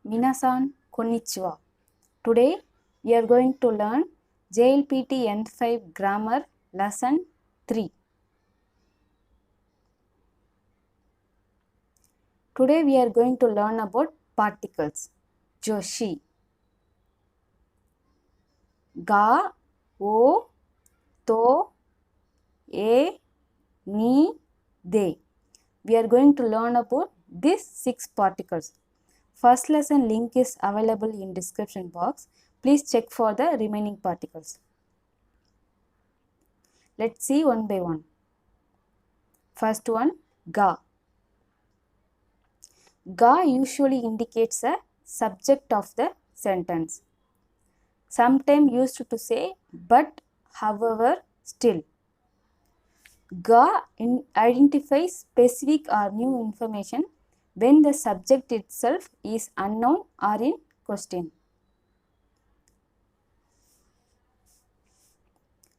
Minasan konnichiwa. Today we are going to learn JLPT N5 Grammar Lesson 3. Today we are going to learn about particles. Joshi. Ga, O, To, E, Ni, De. We are going to learn about these 6 particles. First lesson link is available in description box. Please check for the remaining particles. Let's see one by one. First one, ga. Ga usually indicates a subject of the sentence. Sometimes used to say but, however, still. Ga identifies specific or new information when the subject itself is unknown or in question.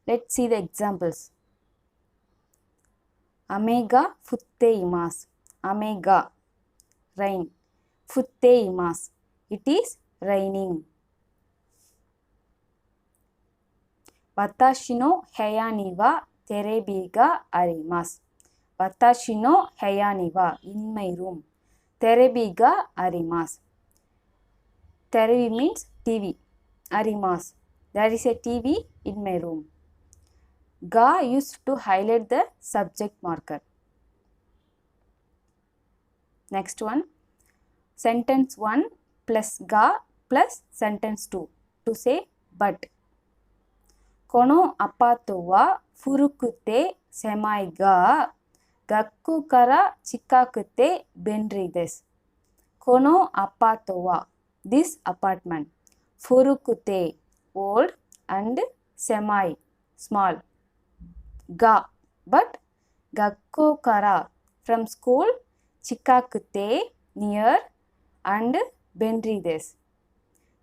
Let's see the examples. Ame ga futte imasu. Ame ga, rain. Futte imasu, it is raining. Watashi no heya ni wa terebi ga arimasu. Watashi no heya ni wa, in my room. Terebi ga arimasu. Terebi means TV. Arimasu, there is a TV in my room. Ga used to highlight the subject marker. Next one, sentence 1 plus ga plus sentence 2 to say but. Kono apato wa furukute semai ga gakku kara chikakute benri desu. Kono apato wa, this apartment. Furukute, old, and semai, small. Ga, but. Gakko kara, from school. Chikakute, near, and benri desu.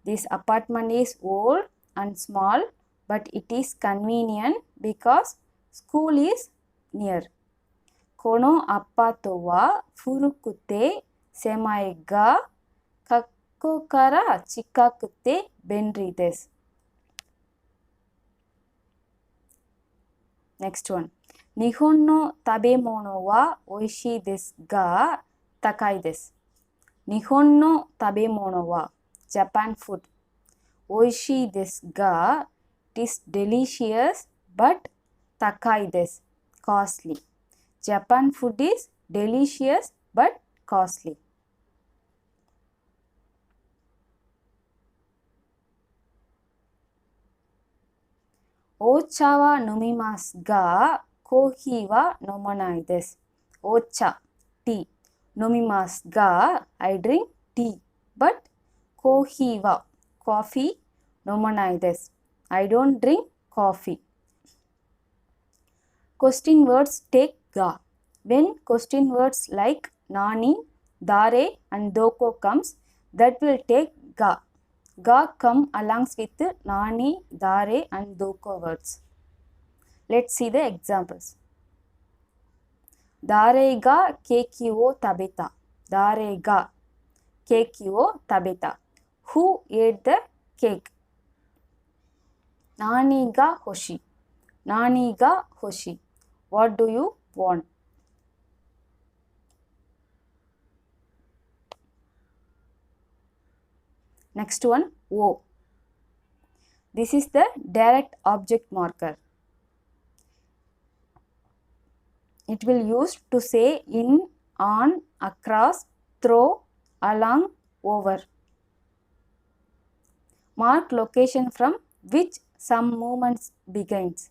This apartment is old and small, but it is convenient because school is near. Kono apato wa furukute semai ga gakko kara chikakute benri desu. Next one. Nihon no tabemono wa oishii desu ga takai desu. Nihon no tabemono wa, Japan food. Oishii desu ga, it is delicious but takai desu, costly. Japan food is delicious but costly. Ocha wa nomimasu ga coffee wa nomanai desu. Ocha, tea. Nomimasu ga, I drink tea. But coffee wa, coffee, nomanai desu, I don't drink coffee. Question words take ga. When question words like nani, dare and doko comes, that will take ga. Ga come along with nani, dare and doko words. Let's see the examples. Dare ga keki wo tabeta. Dare ga keki wo tabeta. Who ate the cake? Nani ga hoshi. Nani ga hoshi. What do you want? Next one, wo. This is the direct object marker. It will use to say in, on, across, through, along, over. Mark location from which some movements begins.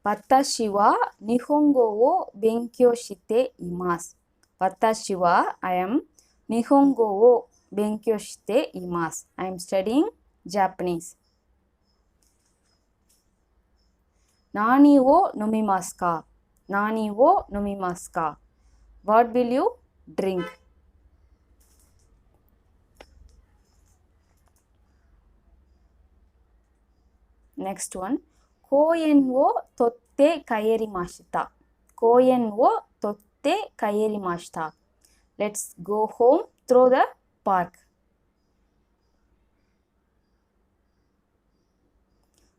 Watashi wa nihongo wo benkyou shite imasu. Watashi wa, I am, nihongo wo benkyou shite imasu. I am studying Japanese. Nani wo nomimasu ka? Nani wo nomimasu ka? What will you drink? Next one. Koen wo totte totte kaerimashita. Koen wo totte kaerimashita. Let's go home through the park.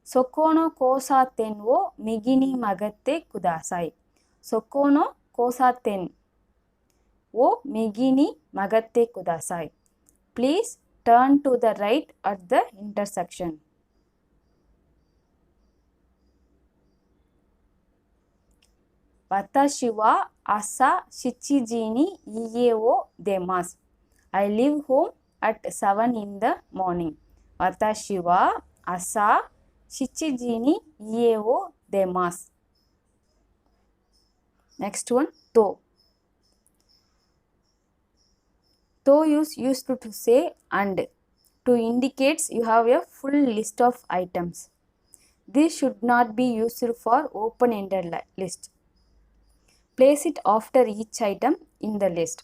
Soko no kousaten wo migi ni magatte kudasai. Soko no kousaten wo migi ni magatte kudasai. Please turn to the right at the intersection. Watashi wa asa 7 ji ni iie wo demasu. I leave home at 7 in the morning. Watashi wa asa 7 ji ni iie wo demasu. Next one, to. To is used to say and to indicates you have a full list of items. This should not be used for open-ended list. Place it after each item in the list.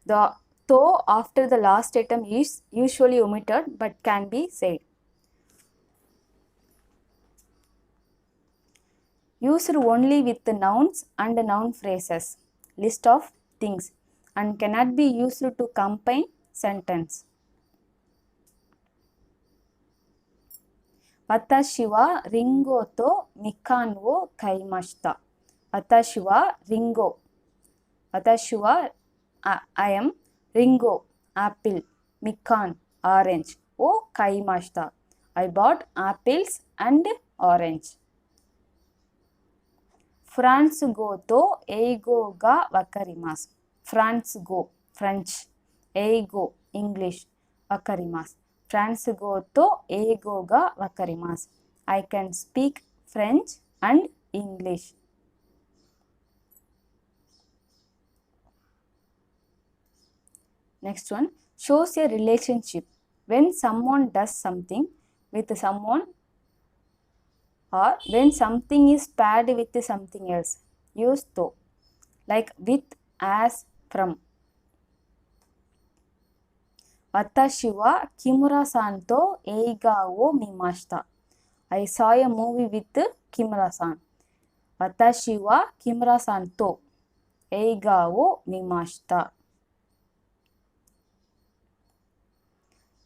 The to after the last item is usually omitted but can be said. Used only with the nouns and noun phrases, list of things, and cannot be used to combine sentence. Watashi wa ringo to mikan wo kaimashita. Watashi wa ringo. Watashi wa I am ringo, apple, mikan, orange, wo kaimashita. I bought apples and orange. France go to eigo ga wakarimasu. France go, French. Eigo, English. Wakarimasu. France go to eigo ga wakarimasu. I can speak French and English. Next one, shows a relationship. When someone does something with someone or when something is paired with something else, use to. Like with, as, from. Watashi wa Kimura-san to eiga wo mimashita. I saw a movie with Kimura-san. Watashi wa Kimura-san to eiga wo mimashita.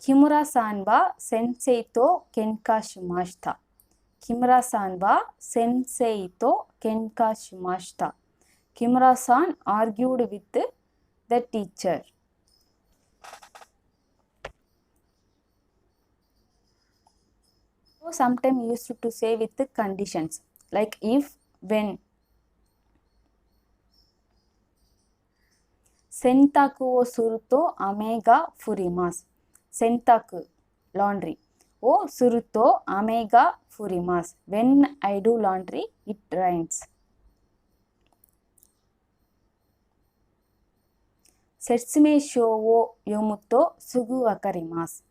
Kimura-san wa sensei to kenka shimashita. Kimura-san wa sensei to kenka shimashita. Kimura-san argued with the teacher. So sometimes used to say with the conditions like if, when. Sentaku wo suru to ame ga furimasu. Sentaku, laundry. Wo suru to ame ga furimasu. When I do laundry, it rains. Setsume sho wo yomu to sugu wakarimasu.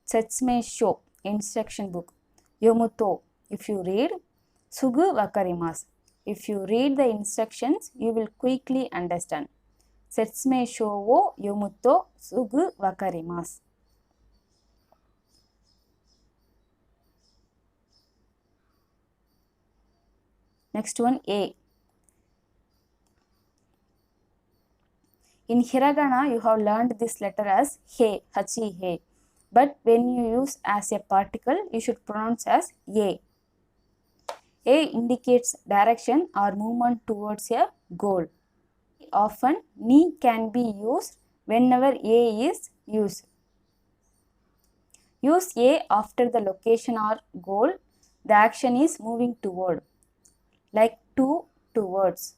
Setsume sho, instruction book. Yomu to, if you read. Sugu wakarimasu. If you read the instructions, you will quickly understand. Setsume sho wo yomu to sugu wakarimasu. Next one, A. In hiragana, you have learned this letter as he, hachi, he. But when you use as a particle, you should pronounce as a. A indicates direction or movement towards a goal. Often, ni can be used whenever a is used. Use a after the location or goal the action is moving toward, like to, towards.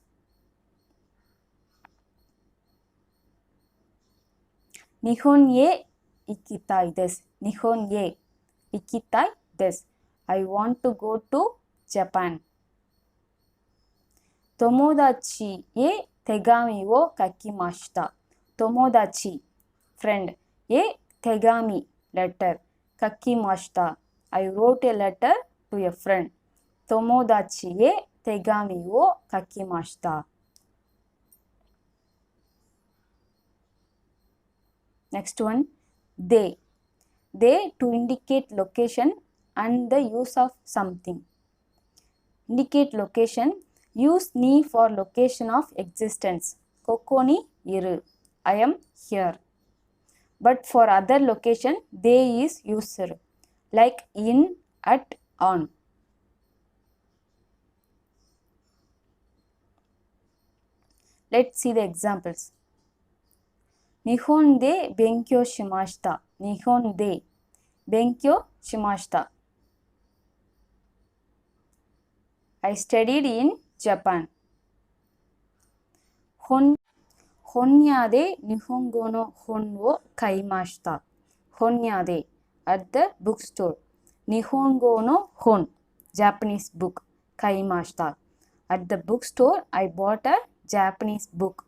Nihon e ikitai desu. Nihon e ikitai desu. I want to go to Japan. Tomodachi e tegami wo kakimashita. Tomodachi, friend. E tegami, letter. Kakimashita. I wrote a letter to a friend. Tomodachi e tegami wo kakimashita. Next one, they. They to indicate location and the use of something. indicate location. Use ni for location of existence. Koko ni iru. I am here. But for other location, they is used. Like in, at, on. Let's see the examples. Nihon de benkyou shimashita. Nihon de benkyou shimashita. I studied in Japan. Honya de Nihongo no hon wo kaimashita. Honya de, at the bookstore. Nihongo no hon, Japanese book, kaimashita. At the bookstore, I bought a Japanese book.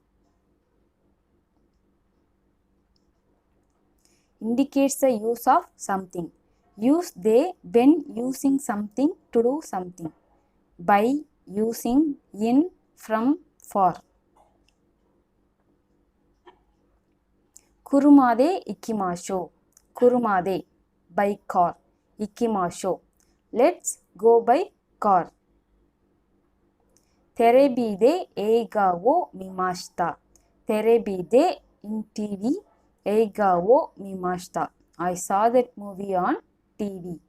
Indicates the use of something. Use they when using something to do something. By, using, in, from, for. Kurumade ikimashou. Kurumade, by car. Ikimashou, let's go by car. Terebi de eiga wo mimashita. Terebi de, in TV. Eiga wo mimashita. I saw that movie on TV.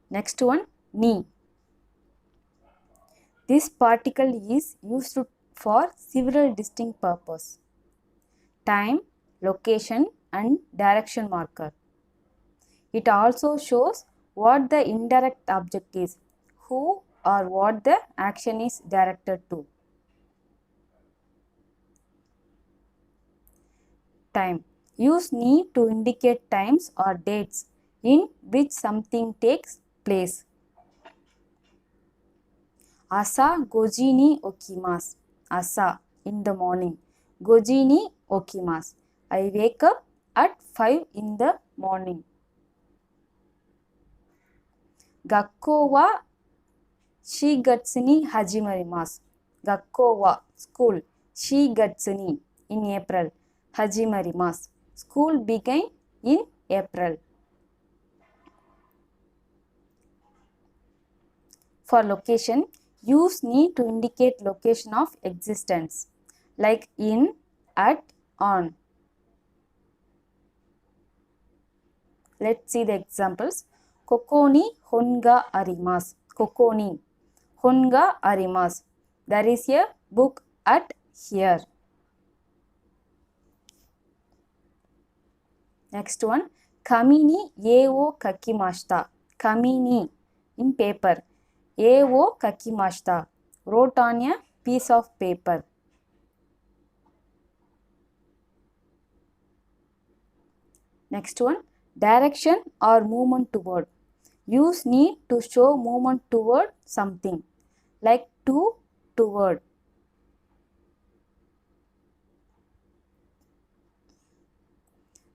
Next one, ni. This particle is used for several distinct purposes. Time, location, and direction marker. It also shows what the indirect object is, who or what the action is directed to. Time. Use ni to indicate times or dates in which something takes place. Asa goji ni okimasu. Asa, in the morning. Goji ni okimasu. I wake up at 5 in the morning. Gakkou wa shigatsu ni hajimarimasu. Gakkou wa, school. Shigatsu ni, in April. Hajimarimasu. School began in April. For location, use ni to indicate location of existence. Like in, at, on. Let's see the examples. Koko ni hon ga arimasu. Koko ni hon ga arimasu. There is a book at here. Next one. Kami ni e wo kakimashita. Kami ni, in paper. E wo kakimashita. Wrote on a piece of paper. Next one. Direction or movement toward. Use ni to show movement toward something. Like to, toward.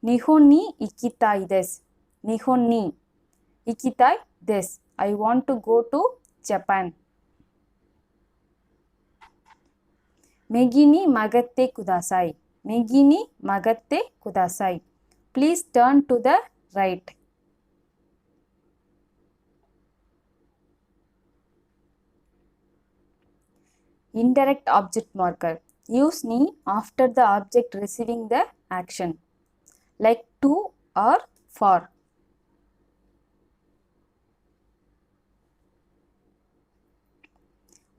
Nihon ni ikitai desu. Nihon ni ikitai desu. I want to go to Japan. Megi ni magatte kudasai. Megi ni magatte kudasai. Please turn to the right. Indirect object marker. Use ni after the object receiving the action. Like to or for.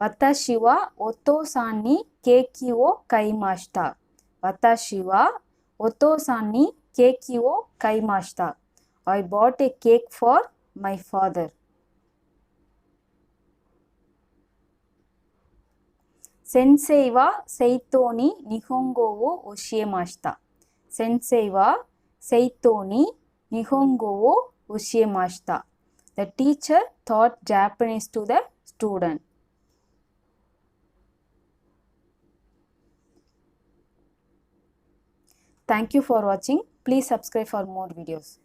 Watashi wa otou-san ni keiki wo kaimashita. Watashi wa otou-san ni keiki wo kaimashita. I bought a cake for my father. Sensei wa Seito ni Nihongo wo oshiemashita. Sensei wa Seito ni Nihongo wo oshiemashita. The teacher taught Japanese to the student. Thank you for watching. Please subscribe for more videos.